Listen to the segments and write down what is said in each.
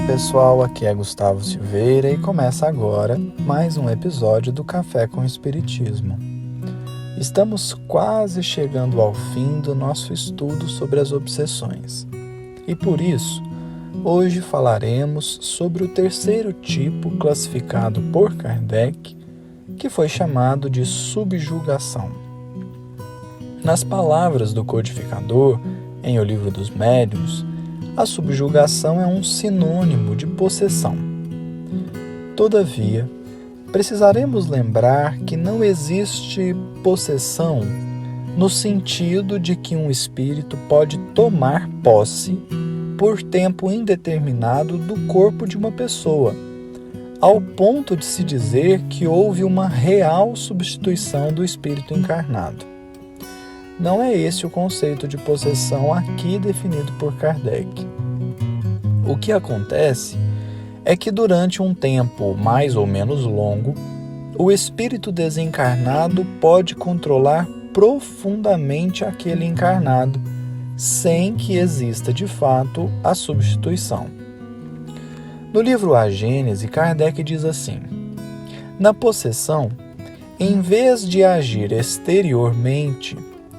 pessoal, aqui é Gustavo Silveira e começa agora mais um episódio do Café com Espiritismo. Estamos quase chegando ao fim do nosso estudo sobre as obsessões e por isso, hoje falaremos sobre o terceiro tipo classificado por Kardec, que foi chamado de subjugação. Nas palavras do codificador, em O Livro dos Médiuns, a subjugação é um sinônimo de possessão. Todavia, precisaremos lembrar que não existe possessão no sentido de que um espírito pode tomar posse por tempo indeterminado do corpo de uma pessoa, ao ponto de se dizer que houve uma real substituição do espírito encarnado. Não é esse o conceito de possessão aqui definido por Kardec. O que acontece é que durante um tempo mais ou menos longo, o espírito desencarnado pode controlar profundamente aquele encarnado, sem que exista de fato a substituição. No livro A Gênese, Kardec diz assim: na possessão, em vez de agir exteriormente,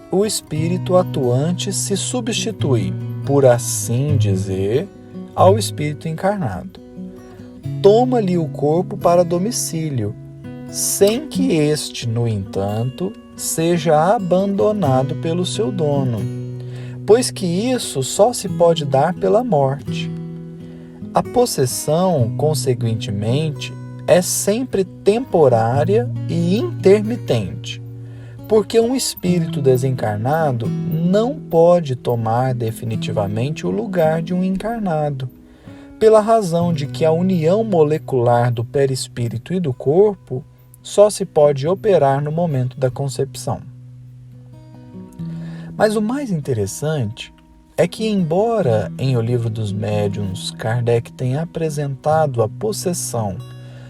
o espírito atuante se substitui, por assim dizer, ao espírito encarnado. Toma-lhe o corpo para domicílio, sem que este, no entanto, seja abandonado pelo seu dono, pois que isso só se pode dar pela morte. A possessão, consequentemente, é sempre temporária e intermitente, porque um espírito desencarnado não pode tomar definitivamente o lugar de um encarnado, pela razão de que a união molecular do perispírito e do corpo só se pode operar no momento da concepção. Mas o mais interessante é que, embora em O Livro dos Médiuns Kardec tenha apresentado a possessão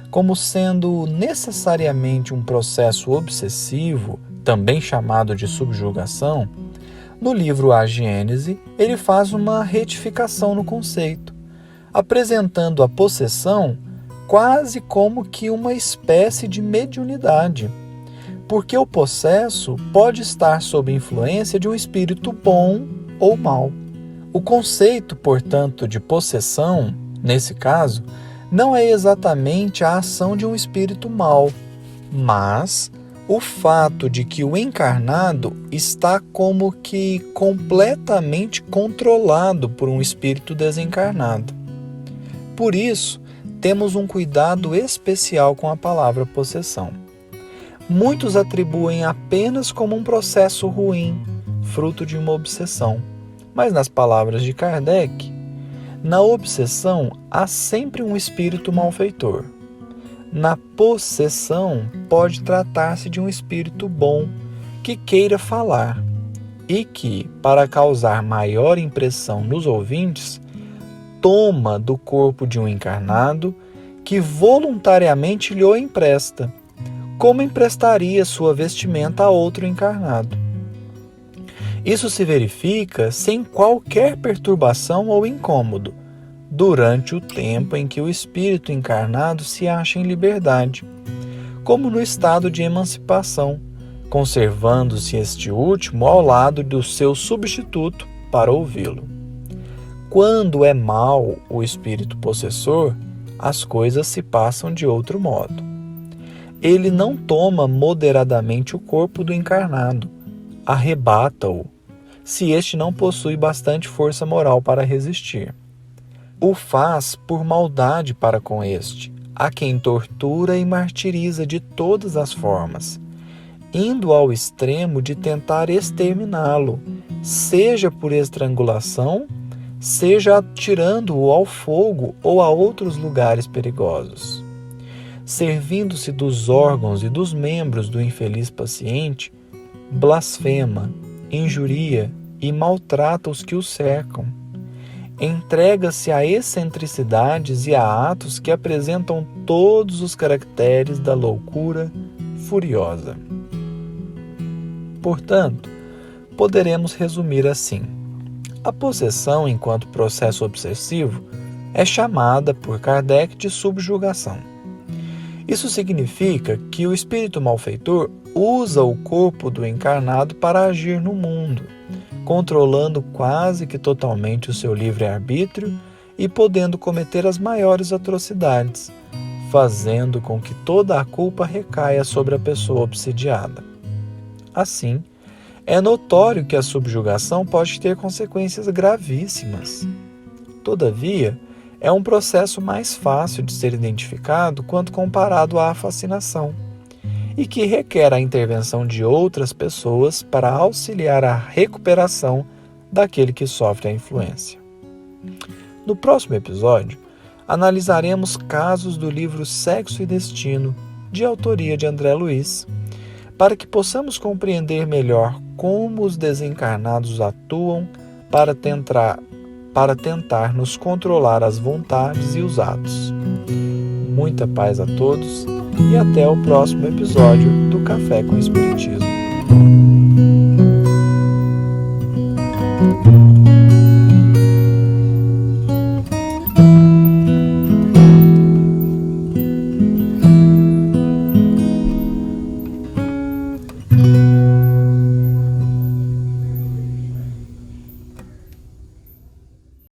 como sendo necessariamente um processo obsessivo, também chamado de subjugação, no livro A Gênese, ele faz uma retificação no conceito, apresentando a possessão quase como que uma espécie de mediunidade, porque o possesso pode estar sob influência de um espírito bom ou mau. O conceito, portanto, de possessão, nesse caso, não é exatamente a ação de um espírito mau, mas o fato de que o encarnado está como que completamente controlado por um espírito desencarnado. Por isso, temos um cuidado especial com a palavra possessão. Muitos atribuem apenas como um processo ruim, fruto de uma obsessão. Mas nas palavras de Kardec, na obsessão há sempre um espírito malfeitor. Na possessão, pode tratar-se de um espírito bom que queira falar e que, para causar maior impressão nos ouvintes, toma do corpo de um encarnado que voluntariamente lhe o empresta, como emprestaria sua vestimenta a outro encarnado. Isso se verifica sem qualquer perturbação ou incômodo, durante o tempo em que o espírito encarnado se acha em liberdade, como no estado de emancipação, conservando-se este último ao lado do seu substituto para ouvi-lo. Quando é mau o espírito possessor, as coisas se passam de outro modo. Ele não toma moderadamente o corpo do encarnado, arrebata-o, se este não possui bastante força moral para resistir. O faz por maldade para com este, a quem tortura e martiriza de todas as formas, indo ao extremo de tentar exterminá-lo, seja por estrangulação, seja atirando-o ao fogo ou a outros lugares perigosos. Servindo-se dos órgãos e dos membros do infeliz paciente, blasfema, injuria e maltrata os que o cercam. Entrega-se a excentricidades e a atos que apresentam todos os caracteres da loucura furiosa. Portanto, poderemos resumir assim: a possessão, enquanto processo obsessivo, é chamada por Kardec de subjugação. Isso significa que o espírito malfeitor usa o corpo do encarnado para agir no mundo, controlando quase que totalmente o seu livre-arbítrio e podendo cometer as maiores atrocidades, fazendo com que toda a culpa recaia sobre a pessoa obsidiada. Assim, é notório que a subjugação pode ter consequências gravíssimas. Todavia, é um processo mais fácil de ser identificado quando comparado à fascinação, e que requer a intervenção de outras pessoas para auxiliar a recuperação daquele que sofre a influência. No próximo episódio, analisaremos casos do livro Sexo e Destino, de autoria de André Luiz, para que possamos compreender melhor como os desencarnados atuam para tentar nos controlar as vontades e os atos. Muita paz a todos e até o próximo episódio do Café com Espiritismo.